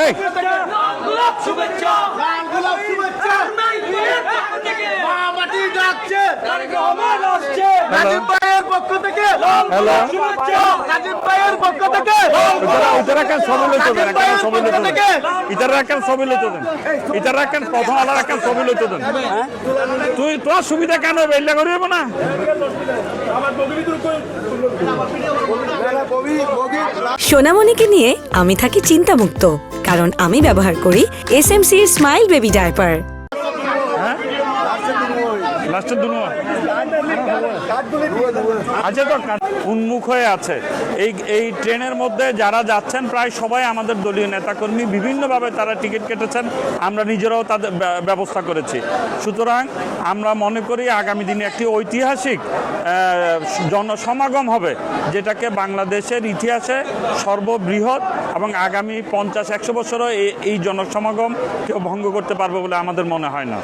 এই তুই তোর সুবিধা কেন বেল্লা করিব না সোনামণিকে নিয়ে আমি থাকি চিন্তামুক্ত, কারণ আমি ব্যবহার করি SMC স্মাইল বেবি ডায়পার। আচ্ছা, তো উন্মুখ হয়ে আছে এই ট্রেনের মধ্যে যারা যাচ্ছেন প্রায় সবাই আমাদের দলীয় নেতাকর্মী, বিভিন্নভাবে তারা টিকিট কেটেছেন, আমরা নিজেরাও তাদের ব্যবস্থা করেছি। সুতরাং আমরা মনে করি আগামী দিনে একটি ঐতিহাসিক জনসমাগম হবে, যেটাকে বাংলাদেশের ইতিহাসে সর্ববৃহৎ, এবং আগামী 50-100 বছরও এই জনসমাগম কেউ ভঙ্গ করতে পারবে বলে আমাদের মনে হয় না।